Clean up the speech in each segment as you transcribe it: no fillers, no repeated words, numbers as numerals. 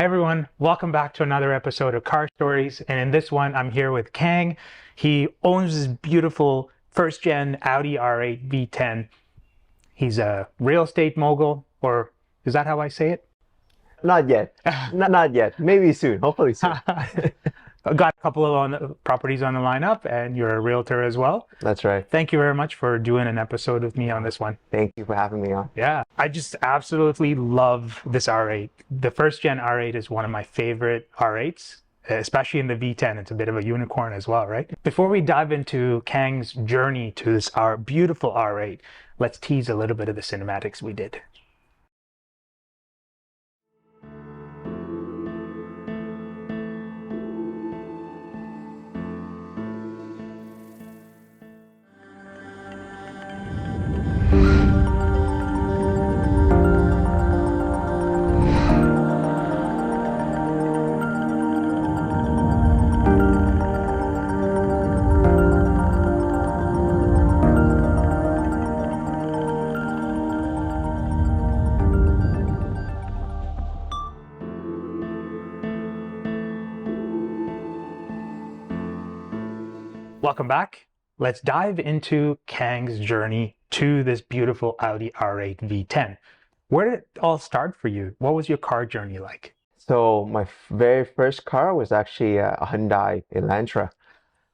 everyone, welcome back to another episode of Car Stories. And in this one, I'm here with Khang. He owns this beautiful first gen Audi R8 V10. He's a real estate mogul, or is that how I say it? Not yet. Not yet. Maybe soon. Hopefully soon. I've got a couple of properties on the lineup, and you're a realtor as well. That's right. Thank you very much for doing an episode with me on this one. Thank you for having me on. Yeah, I just absolutely love this R8. The first gen R8 is one of my favorite R8s, especially in the V10. It's a bit of a unicorn as well, right? Before we dive into Khang's journey to this beautiful R8, let's tease a little bit of the cinematics we did. Welcome back. Let's dive into Khang's journey to this beautiful Audi R8 V10. Where did it all start for you? What was your car journey like? So my very first car was actually a Hyundai Elantra.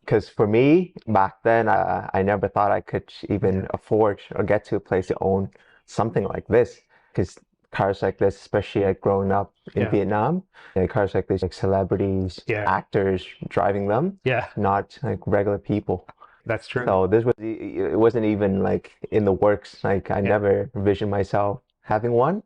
Because for me, back then, I never thought I could even afford or get to a place to own something like this. Because cars like this, especially like growing up in Vietnam, cars like this, like celebrities, actors driving them, not like regular people. That's true. So it wasn't even like in the works. Like I never envisioned myself having one.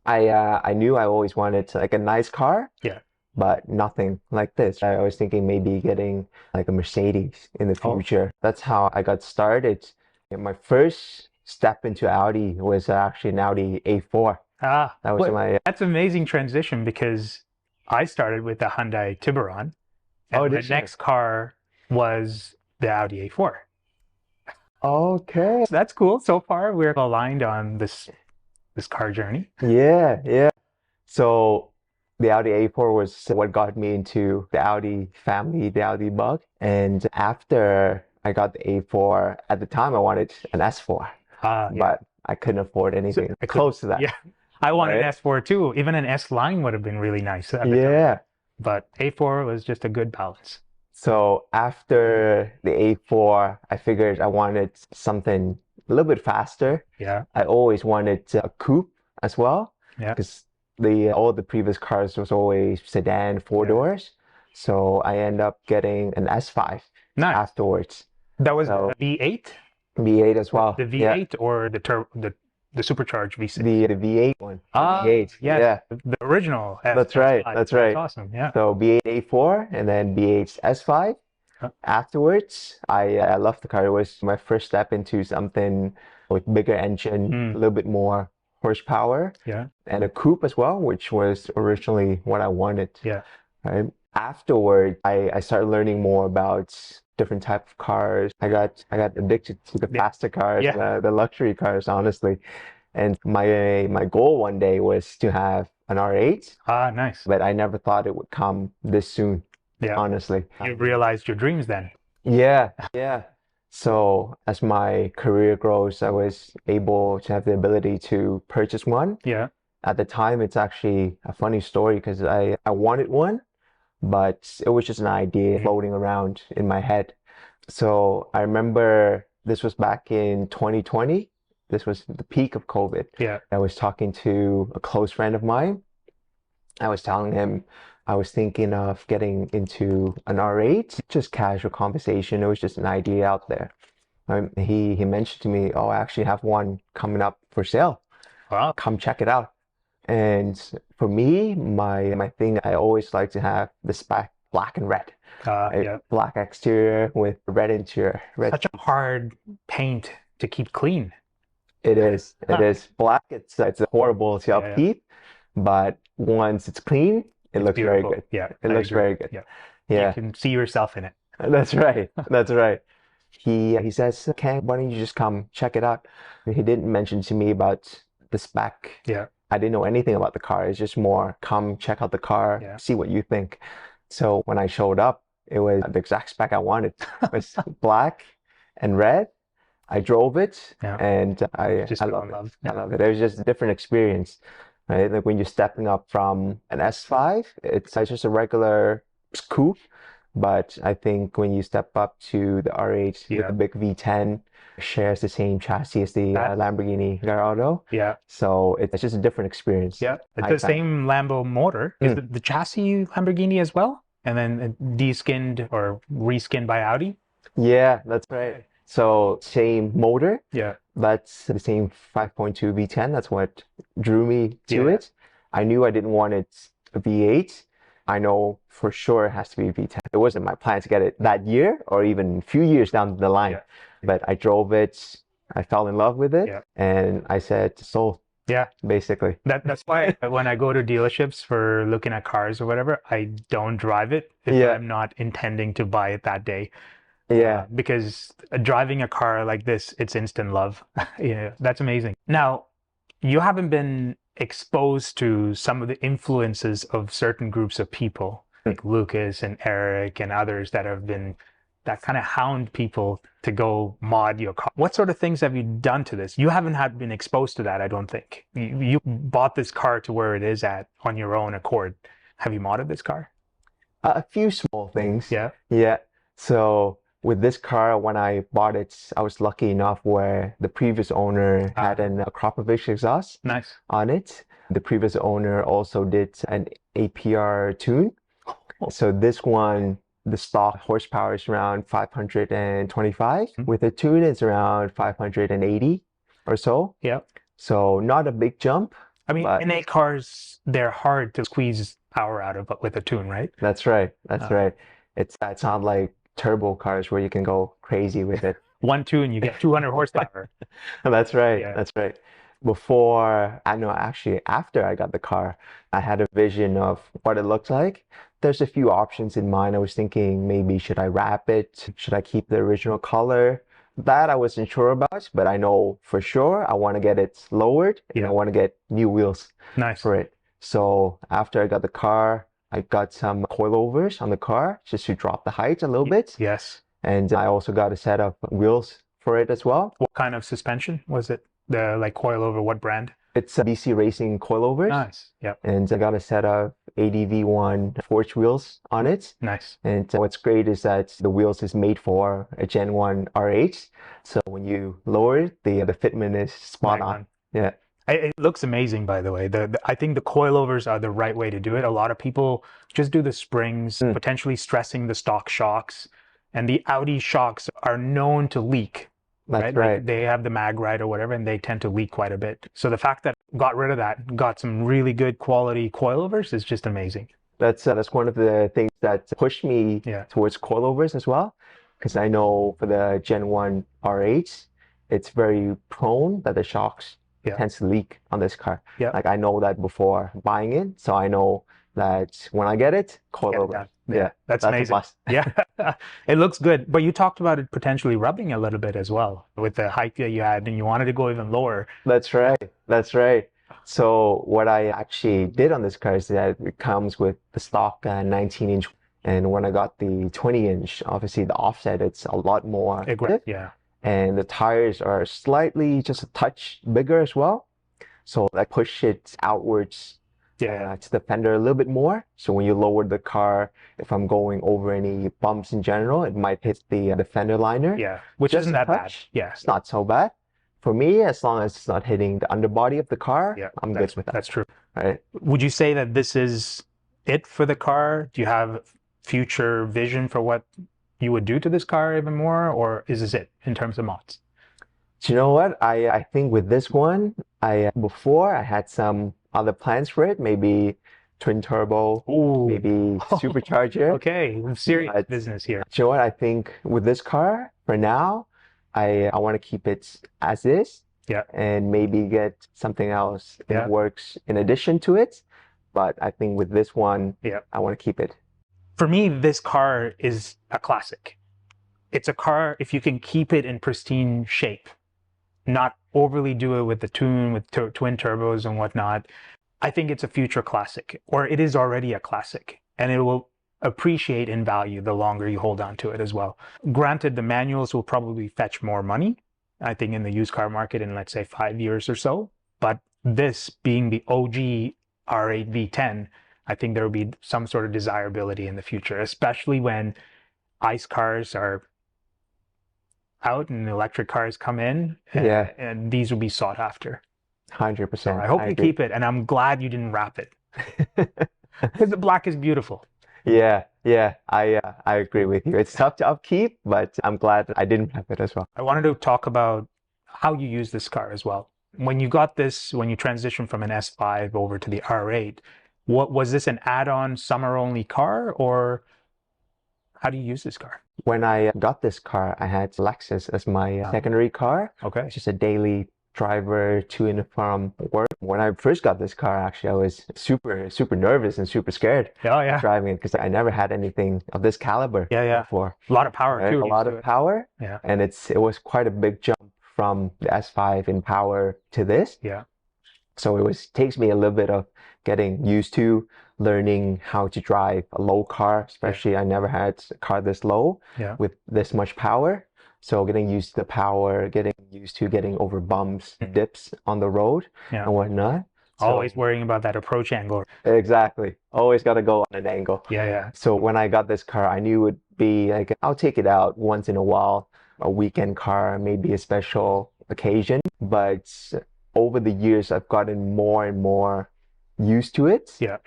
I knew I always wanted like a nice car, but nothing like this. I was thinking maybe getting like a Mercedes in the future. That's how I got started. My first step into Audi was actually an Audi A4. That was That's an amazing transition because I started with the Hyundai Tiburon, and the next car was the Audi A4. Okay. So that's cool. So far, we're aligned on this car journey. Yeah. So the Audi A4 was what got me into the Audi family, the Audi bug. And after I got the A4, at the time I wanted an S4. But I couldn't afford anything close to that. Yeah, I wanted an S4 too. Even an S line would have been really nice at the time. But A4 was just a good balance. So after the A4, I figured I wanted something a little bit faster. Yeah. I always wanted a coupe as well. Yeah. Because all the previous cars was always sedan, four doors. So I end up getting an S5 afterwards. That was a V8? V8 as well. The V8 or the supercharged V6? The V8 one. V8. Yeah. The original. That's right. That's awesome. Yeah. So V8 A4 and then V8 S5. Afterwards, I loved the car. It was my first step into something with bigger engine, a little bit more horsepower. Yeah. And a coupe as well, which was originally what I wanted. Yeah. Right. Afterward, I started learning more about different type of cars. I got addicted to the faster cars, the luxury cars, honestly. And my goal one day was to have an R8. Nice. But I never thought it would come this soon. Yeah. Honestly. You realized your dreams then. Yeah. So as my career grows, I was able to have the ability to purchase one. Yeah. At the time, it's actually a funny story because I wanted one, but it was just an idea floating around in my head. So I remember this was back in 2020. This was the peak of COVID. Yeah. I was talking to a close friend of mine. I was telling him I was thinking of getting into an R8, just casual conversation. It was just an idea out there. He mentioned to me, I actually have one coming up for sale. Wow. Come check it out. And for me, my thing, I always like to have the spec black and red. Black exterior with red interior. Such a hard paint to keep clean. It is. Black, it's horrible to upkeep, but once it's clean, it looks very good. Yeah, it looks very good. You can see yourself in it. That's right. He says, "Khang, why don't you just come check it out?" He didn't mention to me about the spec I didn't know anything about the car. It's just more come check out the car, see what you think. So when I showed up, it was the exact spec I wanted. It was black and red. I drove it and I love it. I love it. It was just a different experience, right? Like when you're stepping up from an S5, it's just a regular coupe. But I think when you step up to the R8 with the big V10, shares the same chassis as the Lamborghini Gallardo. Yeah. So it's just a different experience. Yeah. It's the same Lambo motor. Is the chassis Lamborghini as well? And then de-skinned or reskinned by Audi? Yeah, that's right. So same motor. Yeah. That's the same 5.2 V10. That's what drew me to it. I knew I didn't want it a V8. I know for sure it has to be a V10. It wasn't my plan to get it that year or even a few years down the line. But I drove it, I fell in love with it, and I said, sold. Yeah. Basically. That's why when I go to dealerships for looking at cars or whatever, I don't drive it if I'm not intending to buy it that day. Yeah. Because driving a car like this, it's instant love. That's amazing. Now, you haven't been exposed to some of the influences of certain groups of people, like Lucas and Eric and others that kind of hound people to go mod your car. What sort of things have you done to this? You haven't been exposed to that, I don't think. You bought this car to where it is at on your own accord. Have you modded this car? A few small things. Yeah. Yeah. So with this car, when I bought it, I was lucky enough where the previous owner had a Akrapovic exhaust on it. The previous owner also did an APR tune. So this one, the stock horsepower is around 525. With a tune, it's around 580 or so. Yeah. So not a big jump. I mean, NA cars, they're hard to squeeze power out of with a tune, right? That's right. That's right. It's not like turbo cars where you can go crazy with it. One tune, you get 200 horsepower. That's right. Yeah. That's right. Actually, after I got the car, I had a vision of what it looked like. There's a few options in mind. I was thinking maybe should I wrap it? Should I keep the original color? That I wasn't sure about, but I know for sure I want to get it lowered and I want to get new wheels for it. So after I got the car, I got some coilovers on the car just to drop the height a little bit. Yes. And I also got a set of wheels for it as well. What kind of suspension was it? The coilover, what brand? It's a BC Racing coilovers. Nice. Yep. And I got a set of ADV1 forged wheels on it. Nice. And what's great is that the wheels is made for a Gen 1 R8. So when you lower it, the fitment is spot on. Yeah. It looks amazing, by the way. I think the coilovers are the right way to do it. A lot of people just do the springs, potentially stressing the stock shocks. And the Audi shocks are known to leak. That's right. Like they have the mag right or whatever, and they tend to leak quite a bit. So the fact that got rid of that, got some really good quality coilovers is just amazing. That's one of the things that pushed me towards coilovers as well. Because I know for the Gen 1 R8, it's very prone that the shocks tends to leak on this car. Yeah. Like I know that before buying it, so I know that when I get it, coilover. Yeah, that's amazing. Yeah, it looks good. But you talked about it potentially rubbing a little bit as well with the height that you had, and you wanted to go even lower. That's right. That's right. So what I actually did on this car is that it comes with the stock 19-inch. And when I got the 20-inch, obviously the offset, it's a lot more aggressive. Yeah. And the tires are slightly just a touch bigger as well. So I push it outwards to the fender a little bit more. So when you lower the car, if I'm going over any bumps in general, it might hit the fender liner. Yeah, which isn't that bad. Yeah. It's not so bad. For me, as long as it's not hitting the underbody of the car, I'm good with that. That's true. Right. Would you say that this is it for the car? Do you have future vision for what you would do to this car even more, or is this it in terms of mods? Do you know what? I think with this one, before I had some other plans for it, maybe twin turbo, maybe supercharger. Okay, serious business here. Do you know what? I think with this car, for now, I want to keep it as is. Yeah. And maybe get something else that works in addition to it. But I think with this one, I want to keep it. For me, this car is a classic. It's a car, if you can keep it in pristine shape, not overly do it with the tune, with twin turbos and whatnot. I think it's a future classic, or it is already a classic, and it will appreciate in value the longer you hold on to it as well. Granted, the manuals will probably fetch more money, I think, in the used car market in, let's say, 5 years or so. But this being the OG R8 V10, I think there will be some sort of desirability in the future, especially when ICE cars are out and electric cars come in, and these will be sought after. 100%. So I hope you keep it, and I'm glad you didn't wrap it because the black is beautiful. Yeah, I agree with you. It's tough to upkeep, but I'm glad I didn't wrap it as well. I wanted to talk about how you use this car as well. When you got this, when you transitioned from an S5 over to the R8, what was this, an add-on summer-only car, or how do you use this car? When I got this car, I had Lexus as my secondary car. Okay. It's just a daily driver to and from work. When I first got this car, actually, I was super nervous and super scared driving it because I never had anything of this caliber before. A lot of power too. A lot of power. Yeah. And it was quite a big jump from the S5 in power to this. Yeah. So takes me a little bit of getting used to learning how to drive a low car, especially I never had a car this low with this much power. So getting used to the power, getting used to getting over bumps, dips on the road and whatnot. So, always worrying about that approach angle. Exactly. Always got to go on an angle. Yeah. So when I got this car, I knew it would be like, I'll take it out once in a while, a weekend car, maybe a special occasion. But over the years, I've gotten more and more used to it. Yeah.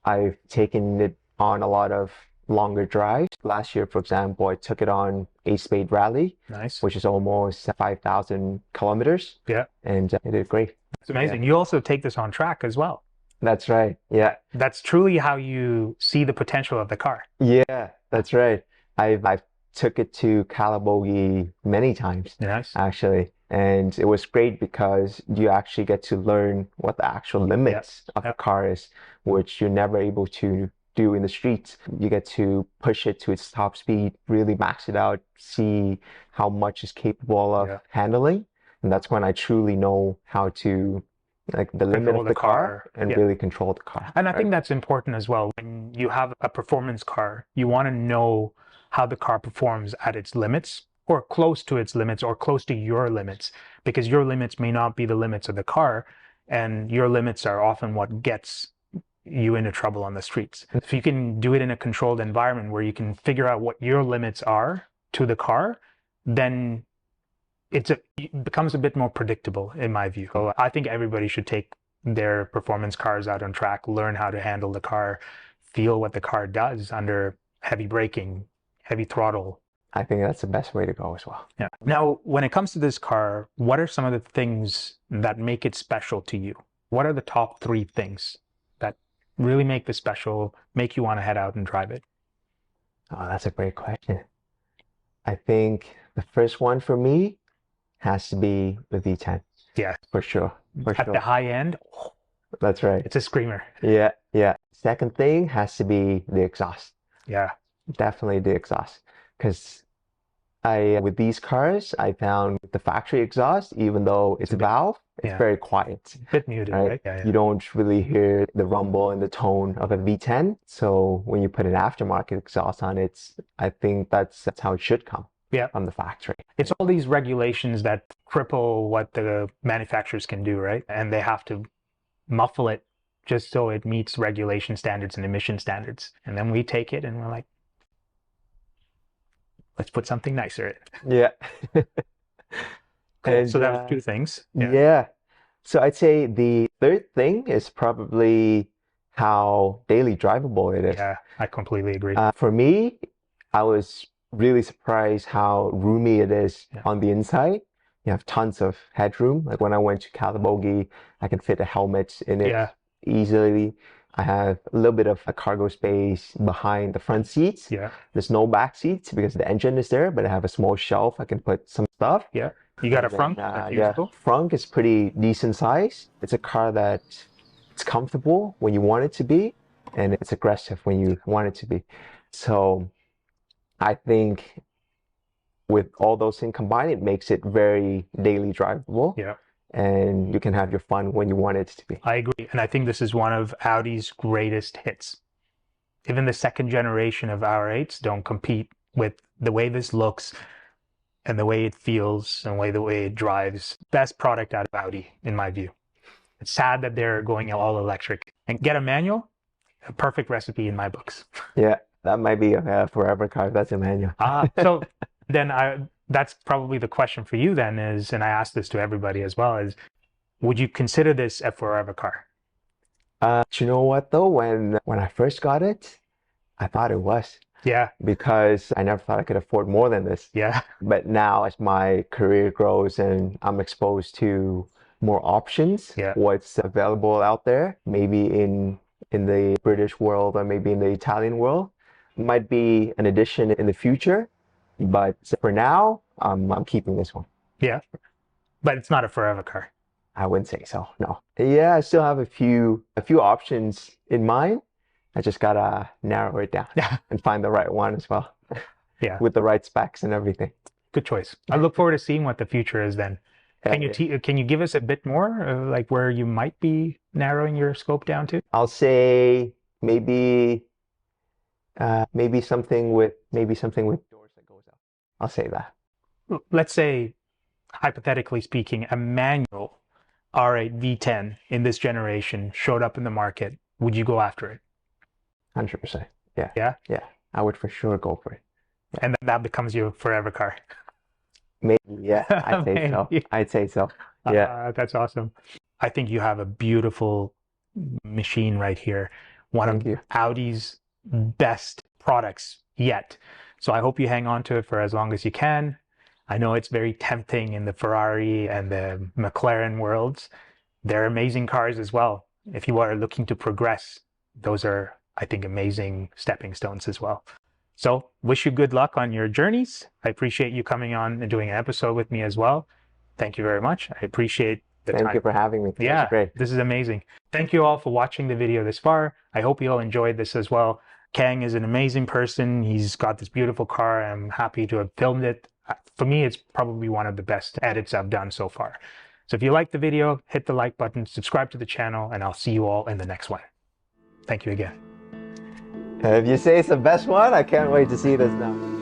I've taken it on a lot of longer drives. Last year, for example, I took it on a Spade Rally, which is almost 5,000 kilometers. Yeah. And it did great. It's amazing. You also take this on track as well. That's right. Yeah. That's truly how you see the potential of the car. Yeah, that's right. I've took it to Calabogie many times, actually. And it was great because you actually get to learn what the actual limits of the car is, which you're never able to do in the streets. You get to push it to its top speed, really max it out, see how much it's capable of handling. And that's when I truly know how to the limit of the car and really control the car. And I think that's important as well. When you have a performance car, you want to know how the car performs at its limits, or close to its limits, or close to your limits, because your limits may not be the limits of the car, and your limits are often what gets you into trouble on the streets. If you can do it in a controlled environment where you can figure out what your limits are to the car, then it becomes a bit more predictable, in my view. So I think everybody should take their performance cars out on track, learn how to handle the car, feel what the car does under heavy braking, heavy throttle. I think that's the best way to go as well. Yeah. Now, when it comes to this car, what are some of the things that make it special to you? What are the top 3 things that really make this special, make you want to head out and drive it? Oh, that's a great question. I think the first one for me has to be the V10. Yeah. For sure. At the high end, that's right. It's a screamer. Yeah. Second thing has to be the exhaust. Yeah. Definitely the exhaust. Because with these cars, I found the factory exhaust, even though it's a valve, it's very quiet. A bit muted, right? Yeah. You don't really hear the rumble and the tone of a V10. So when you put an aftermarket exhaust on it, I think that's how it should come from the factory. It's all these regulations that cripple what the manufacturers can do, right? And they have to muffle it just so it meets regulation standards and emission standards. And then we take it and we're like, let's put something nicer in. Yeah. Cool. So that was 2 things. Yeah. So I'd say the third thing is probably how daily drivable it is. Yeah, I completely agree. For me, I was really surprised how roomy it is on the inside. You have tons of headroom. Like when I went to Calabogie, I can fit a helmet in it easily. I have a little bit of a cargo space behind the front seats. Yeah. There's no back seats because the engine is there, but I have a small shelf. I can put some stuff. Yeah. You got a frunk? Frunk is pretty decent size. It's a car that it's comfortable when you want it to be, and it's aggressive when you want it to be. So I think with all those things combined, it makes it very daily drivable. Yeah. And you can have your fun when you want it to be. I agree. And I think this is one of Audi's greatest hits. Even the second generation of R8s don't compete with the way this looks and the way it feels and the way it drives. Best product out of Audi, in my view. It's sad that they're going all electric. And get a manual, a perfect recipe in my books. Yeah, that might be a forever car. That's a manual. So then that's probably the question for you then is, and I ask this to everybody as well, is would you consider this a forever car? You know what though? When I first got it, I thought it was. Yeah. Because I never thought I could afford more than this. Yeah. But now as my career grows and I'm exposed to more options, yeah. what's available out there, maybe in the British world or maybe in the Italian world, might be an addition in the future. But for now, I'm keeping this one. Yeah. But it's not a forever car. I wouldn't say so, no. Yeah, I still have a few options in mind. I just gotta narrow it down and find the right one as well. Yeah. With the right specs and everything. Good choice. I look forward to seeing what the future is then. Can you give us a bit more like where you might be narrowing your scope down to? I'll say maybe something with doors that goes out. I'll say that. Let's say, hypothetically speaking, a manual R8 V10 in this generation showed up in the market. Would you go after it? 100%. Yeah. Yeah? Yeah. I would for sure go for it. Yeah. And then that becomes your forever car. Maybe, yeah. I'd say so. I'd say so. Yeah. That's awesome. I think you have a beautiful machine right here. One of Audi's best products yet. So I hope you hang on to it for as long as you can. I know it's very tempting in the Ferrari and the McLaren worlds. They're amazing cars as well. If you are looking to progress, those are, I think, amazing stepping stones as well. So wish you good luck on your journeys. I appreciate you coming on and doing an episode with me as well. Thank you very much. I appreciate the time. Thank you for having me. Yeah, great. This is amazing. Thank you all for watching the video this far. I hope you all enjoyed this as well. Khang is an amazing person. He's got this beautiful car. I'm happy to have filmed it. For me, it's probably one of the best edits I've done so far. So if you liked the video, hit the like button, subscribe to the channel, and I'll see you all in the next one. Thank you again. If you say it's the best one, I can't wait to see this now.